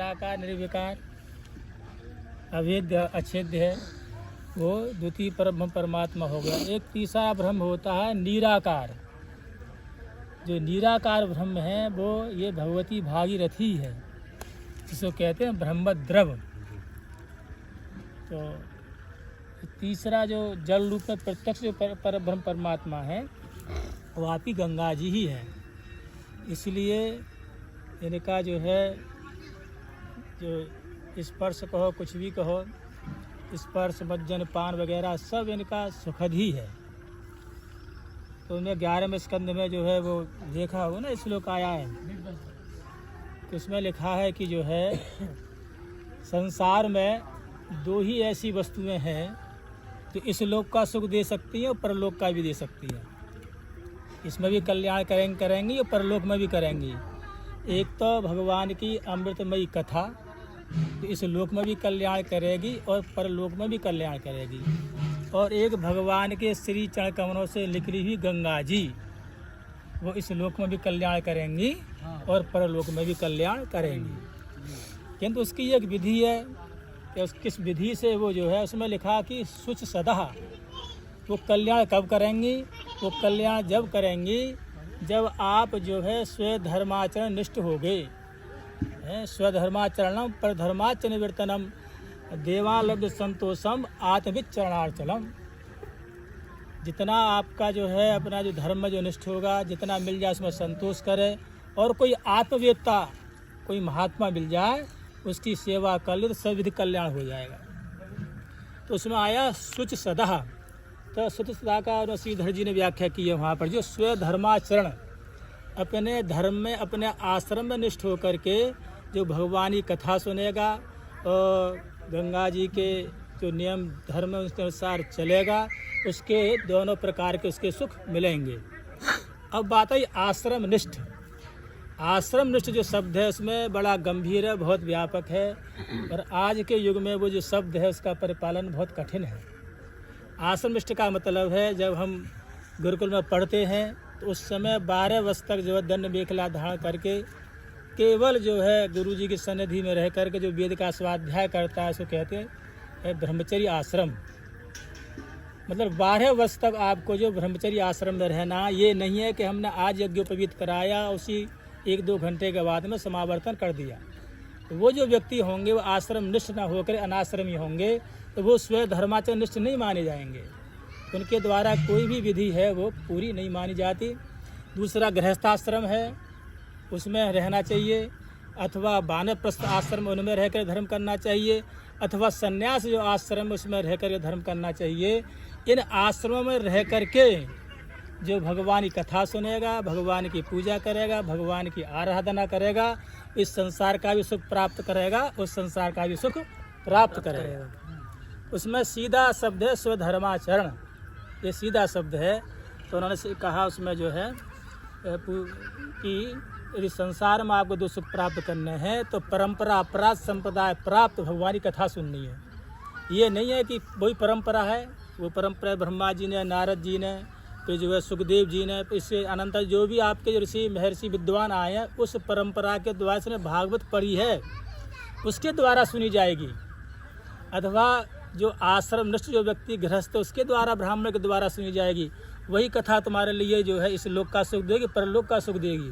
निराकार निर्विकार अभेद्य अछेद्य है, वो द्वितीय परब्रह्म परमात्मा हो गया। एक तीसरा ब्रह्म होता है निराकार। जो निराकार ब्रह्म है वो ये भगवती भागीरथी है, जिसको कहते हैं ब्रह्मद्रव। तो तीसरा जो जल रूप में प्रत्यक्ष जो परब्रह्म परमात्मा है वो आप ही गंगा जी ही है। इसलिए इनका जो है, जो स्पर्श कहो कुछ भी कहो, स्पर्श मज्जन पान वगैरह सब इनका सुखद ही है। तो उनमें 11वें स्कंद में जो है वो देखा हो ना, श्लोक आया है, तो उसमें लिखा है कि जो है संसार में दो ही ऐसी वस्तुएं हैं जो इस लोक का सुख दे सकती हैं और परलोक का भी दे सकती हैं। इसमें भी कल्याण करेंगी और परलोक में भी करेंगी। एक तो भगवान की अमृतमयी कथा, तो इस लोक में भी कल्याण करेगी और परलोक में भी कल्याण करेगी। और एक भगवान के श्री चरण कमलों से निकली हुई गंगा जी, वो इस लोक में भी कल्याण करेंगी और परलोक में भी कल्याण करेंगी। किंतु उसकी एक विधि है कि किस विधि से वो जो है, उसमें लिखा कि शुच सदा। वो कल्याण कब करेंगी? वो कल्याण जब करेंगी जब आप जो है स्वधर्माचरण निष्ठ हो गए। स्वधर्माचरणम परधर्माच निवर्तनम देवालब्ध संतोषम आत्मविचरणार्चलम। जितना आपका जो है अपना जो धर्म में जो निष्ठ होगा, जितना मिल जाए उसमें संतोष करे, और कोई आत्मवेत्ता कोई महात्मा मिल जाए उसकी सेवा कर ले तो सर्वविध कल्याण हो जाएगा। तो उसमें आया शुच सदा। तो शुच सदा का श्रीधर जी ने व्याख्या की है वहाँ पर, जो स्वधर्माचरण अपने धर्म में अपने आश्रम में निष्ठ होकर के जो भगवान की कथा सुनेगा और गंगा जी के जो नियम धर्म है उसके अनुसार चलेगा, उसके दोनों प्रकार के उसके सुख मिलेंगे। अब बात है आश्रम निष्ठ। आश्रम निष्ठ जो शब्द है उसमें बड़ा गंभीर है, बहुत व्यापक है, और आज के युग में वो जो शब्द है उसका परिपालन बहुत कठिन है। आश्रम निष्ठ का मतलब है, जब हम गुरुकुल में पढ़ते हैं तो उस समय 12 वर्ष तक जो है दंड मेखला धारण करके केवल जो है गुरु जी की सन्निधि में रह करके जो वेद का स्वाध्याय करता है उसको कहते हैं ब्रह्मचर्य आश्रम। मतलब 12 वर्ष तक आपको जो ब्रह्मचर्य आश्रम में रहना, ये नहीं है कि हमने आज यज्ञोपवीत कराया उसी 1-2 घंटे के बाद में समावर्तन कर दिया। तो वो जो व्यक्ति होंगे वो आश्रम निष्ठ न होकर अनाश्रमी होंगे, तो वो स्वधर्माचरण निष्ठ नहीं माने जाएंगे। उनके द्वारा कोई भी विधि है वो पूरी नहीं मानी जाती। दूसरा गृहस्थाश्रम है, उसमें रहना चाहिए, अथवा वानप्रस्थ आश्रम उनमें रहकर धर्म करना चाहिए, अथवा संन्यास जो आश्रम उसमें रहकर धर्म करना चाहिए। इन आश्रमों में रह करके जो भगवान की कथा सुनेगा, भगवान की पूजा करेगा, भगवान की आराधना करेगा, इस संसार का भी सुख प्राप्त करेगा, उस संसार का भी सुख प्राप्त करेगा। उसमें सीधा शब्द है स्वधर्माचरण, ये सीधा शब्द है। तो उन्होंने कहा उसमें जो है कि यदि संसार में आपको 2 सुख प्राप्त करने हैं तो परंपरा अपराध संप्रदाय प्राप्त भगवान की कथा सुननी है। ये नहीं है कि वही परंपरा है, वो परंपरा ब्रह्मा जी ने, नारद जी ने, फिर जो है सुखदेव जी ने, इससे अनंतर जो भी आपके जो ऋषि महर्षि विद्वान आए हैं उस परंपरा के द्वारा से भागवत पढ़ी है उसके द्वारा सुनी जाएगी। अथवा जो आश्रम निष्ठ जो व्यक्ति गृहस्थ है उसके द्वारा, ब्राह्मण के द्वारा सुनी जाएगी। वही कथा तुम्हारे लिए जो है इस लोक का सुख देगी, परलोक का सुख देगी।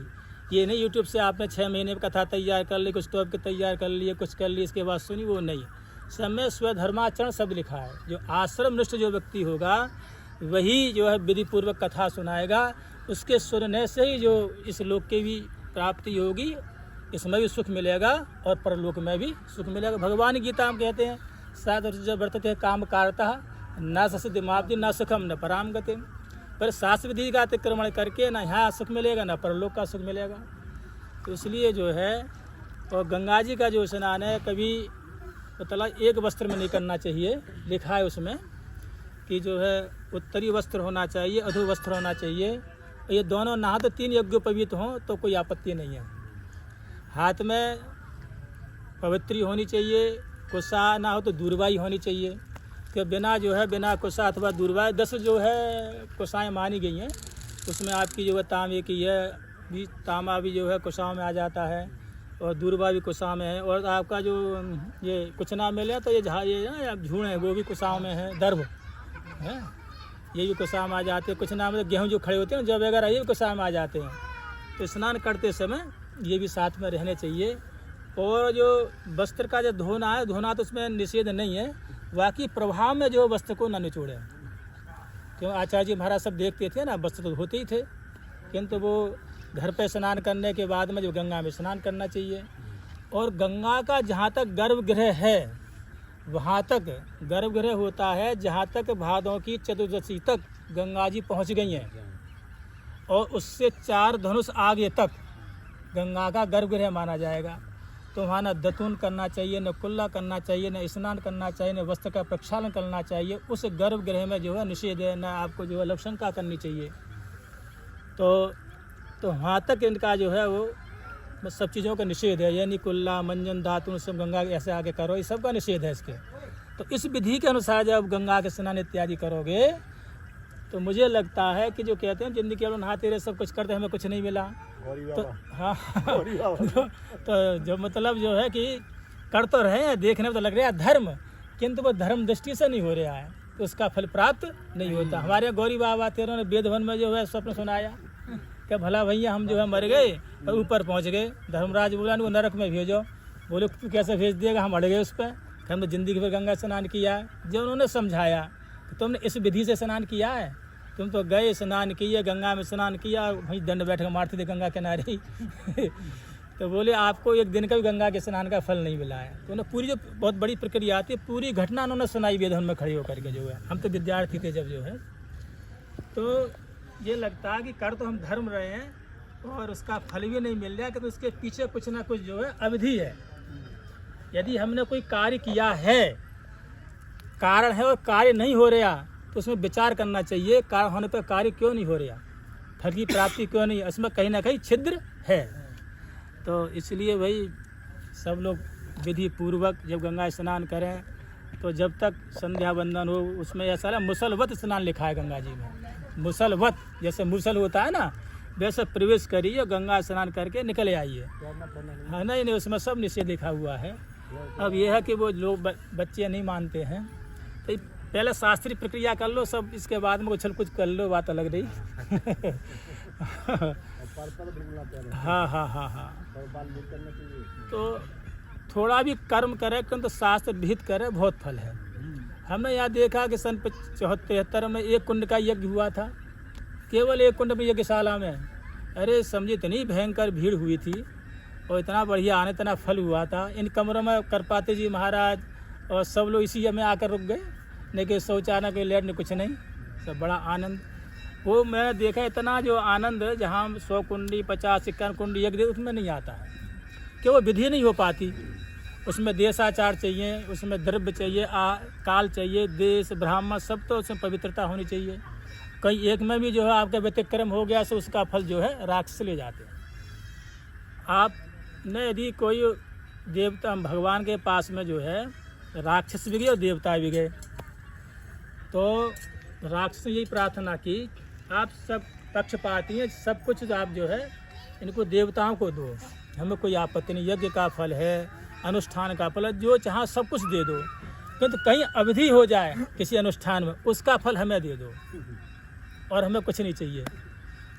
ये नहीं यूट्यूब से आपने 6 महीने में कथा तैयार कर ली, कुछ टॉप के तैयार कर लिए, कुछ कर लिए, इसके बाद सुनी, वो नहीं। सब में स्वधर्माचरण शब्द लिखा है। जो आश्रम निष्ठ जो व्यक्ति होगा वही जो है विधि पूर्वक कथा सुनाएगा। उसके सुनने से ही जो इस लोक की भी प्राप्ति होगी, इसमें भी सुख मिलेगा और परलोक में भी सुख मिलेगा। भगवान गीता हम कहते हैं साध वर्तते काम कारता न ससिद्धिमाप्ति न सुखम न पराम गतिम। पर शास्त्र विधि का अतिक्रमण करके ना यहाँ सुख मिलेगा ना परलोक का सुख मिलेगा। तो इसलिए जो है, और गंगा जी का जो स्नान है कभी मतलब एक वस्त्र में नहीं करना चाहिए। लिखा है उसमें कि जो है उत्तरी वस्त्र होना चाहिए, अधो वस्त्र होना चाहिए। ये दोनों नहा तो 3 यज्ञोपवीत हों तो कोई आपत्ति नहीं है। हाथ में पवित्री होनी चाहिए, कुशा ना हो तो दूरबाई होनी चाहिए। कि बिना जो है बिना कुशा अथवा दूरबाई 10 जो है कुशाएँ मानी गई हैं। उसमें आपकी जो है तांबे की है भी, तांबा भी जो है कुशाओं में आ जाता है, और दूरबा भी कुसाओं में है, और आपका जो ये कुचना मिल है तो ये ना झूण है वो भी कुसाओं में है, दर्भ है ये भी कुसाओं में आ जाते हैं। कुचना में गेहूँ जो खड़े होते हैं जब वगैरह ये भी कुसाओं में आ जाते हैं। तो स्नान करते समय ये भी साथ में रहने चाहिए। और जो वस्त्र का जो धोना तो उसमें निषेध नहीं है, बाकी प्रभाव में जो वस्त्र को न निचोड़े। क्यों आचार्य जी महाराज सब देखते थे ना, वस्त्र तो होते ही थे, किंतु वो घर पे स्नान करने के बाद में जो गंगा में स्नान करना चाहिए। और गंगा का जहाँ तक गर्भगृह है वहाँ तक गर्भगृह होता है, जहाँ तक भादों की चतुर्दशी तक गंगा जी पहुँच गई हैं, और उससे 4 धनुष आगे तक गंगा का गर्भगृह माना जाएगा। तो वहाँ न दतून करना चाहिए, न कुल्ला करना चाहिए, न स्नान करना चाहिए, न वस्त्र का प्रक्षालन करना चाहिए। उस गर्भगृह में जो है निषेध है, न आपको जो है लक्षणका करनी चाहिए। तो वहाँ तक इनका जो है वो सब चीज़ों का निषेध है, यानी कुल्ला मंजन दातुन सब गंगा के ऐसे आगे करो, ये सब का निषेध है इसके। तो इस विधि के अनुसार जब गंगा के स्नान इत्यादि करोगे तो मुझे लगता है कि जो कहते हैं जिंदगी केवल नहाते रहे सब कुछ करते हमें कुछ नहीं मिला, तो हाँ तो जो मतलब जो है कि कर तो रहे हैं, देखने में तो लग रहा है धर्म, किंतु वो धर्म दृष्टि से नहीं हो रहा है, तो उसका फल प्राप्त नहीं होता। हमारे गौरी बाबा तेरों ने वेदवन में जो है स्वप्न सुनाया कि भला भैया हम जो है मर गए और ऊपर पहुंच गए, धर्मराज बोला वो नरक में भेजो। बोले तू कैसे भेज दिएगा, हम अड़ गए उस पर, हमने ज़िंदगी भर गंगा स्नान किया है। जो उन्होंने समझाया कि तुमने इस विधि से स्नान किया है, तुम तो गए स्नान किए गंगा में स्नान किया, वहीं दंड बैठ कर मारते थे गंगा किनारे ही तो बोले आपको एक दिन का भी गंगा के स्नान का फल नहीं मिला है। तो उन्हें पूरी जो बहुत बड़ी प्रक्रिया आती है, पूरी घटना उन्होंने सुनाई वेदन में खड़े होकर के जो है। हम तो विद्यार्थी थे जब जो है, तो ये लगता है कि कर तो हम धर्म रहे हैं और उसका फल भी नहीं मिल रहा, कि तो उसके पीछे कुछ ना कुछ जो है अवधि है। यदि हमने कोई कार्य किया है, कारण है और कार्य नहीं हो रहा, तो उसमें विचार करना चाहिए कारण होने पर कार्य क्यों नहीं हो रहा, फल की प्राप्ति क्यों नहीं, इसमें कहीं ना कहीं छिद्र है। तो इसलिए भाई सब लोग विधि पूर्वक जब गंगा स्नान करें तो जब तक संध्या वंदन हो, उसमें ऐसा ना मुसलवत स्नान लिखा है गंगा जी में, मुसलवत जैसे मुसल होता है ना, वैसे प्रवेश करिए गंगा स्नान करके निकले आइए। हाँ नहीं उसमें सब निषेध लिखा हुआ है। अब यह है कि वो लोग बच्चे नहीं मानते हैं, तो पहले शास्त्रीय प्रक्रिया कर लो सब, इसके बाद में उछल कुछ कर लो, बात अलग रही हाँ तो थोड़ा भी कर्म करे तो शास्त्र विहित करे, बहुत फल है। हमने यहाँ देखा कि सन 73 में एक कुंड का यज्ञ हुआ था, केवल एक कुंड में यज्ञशाला में। अरे समझे इतनी भयंकर भीड़ हुई थी और इतना बढ़िया आने इतना फल हुआ था। इन कमरों में करपाते जी महाराज और सब लोग इसी में आकर रुक गए, नहीं कि शौचालय कोई लेट नहीं कुछ नहीं, सब बड़ा आनंद। वो मैंने देखा इतना जो आनंद जहाँ 100 कुंडी 50 51 कुंडी यज्ञ उसमें नहीं आता है, कि वो विधि नहीं हो पाती। उसमें देशाचार चाहिए, उसमें द्रव्य चाहिए, काल चाहिए, देश ब्राह्मण सब, तो उसमें पवित्रता होनी चाहिए। कहीं एक में भी जो है आपका व्यतिक्रम हो गया तो उसका फल जो है राक्षस ले जाते हैं। आपने यदि कोई देवता भगवान के पास में जो है राक्षस भी गए और देवता भी गए, तो राक्षस ने यही प्रार्थना की आप सब पक्षपाती हैं, सब कुछ आप जो है इनको देवताओं को दो, हमें कोई आपत्ति नहीं, यज्ञ का फल है, अनुष्ठान का फल, जो चाहे सब कुछ दे दो, किंतु कहीं अवधि हो जाए किसी अनुष्ठान में उसका फल हमें दे दो और हमें कुछ नहीं चाहिए।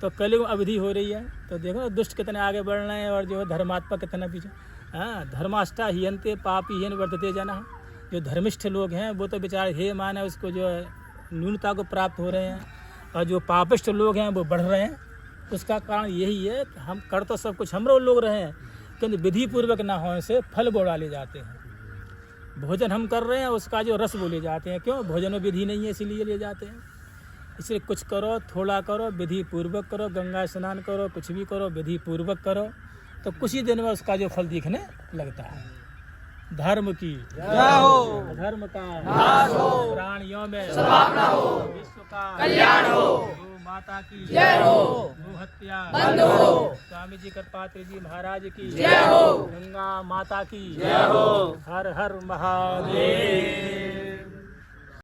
तो कलयुग अवधि हो रही है, तो देखो दुष्ट कितने आगे बढ़ रहे हैं और जो है धर्मात्मा कितना पीछे। हाँ धर्माष्टा हियंते पापी हियन वर्तते जना, जो धर्मिष्ठ लोग हैं वो तो बेचारे हे माने उसको जो है न्यूनता को प्राप्त हो रहे हैं, और जो पापिष्ट लोग हैं वो बढ़ रहे हैं। उसका कारण यही है कि हम कर तो सब कुछ हम लोग रहे हैं, किंतु विधि पूर्वक ना होने से फल बोला ले जाते हैं। भोजन हम कर रहे हैं उसका जो रस बोले जाते हैं, क्यों भोजन में विधि नहीं है इसीलिए ले जाते हैं। इसलिए कुछ करो, थोड़ा करो, विधि पूर्वक करो, गंगा स्नान करो, कुछ भी करो विधि पूर्वक करो, तो कुछ ही दिन में उसका जो फल दिखने लगता है। धर्म की जय हो, धर्म का नाश हो, प्राणियों में सद्भावना हो, विश्व का कल्याण हो, गौ माता की जय हो, गौ हत्या बंद हो, स्वामी जी करपात्री जी महाराज की जय हो, गंगा माता की जय हो, हर हर महादेव।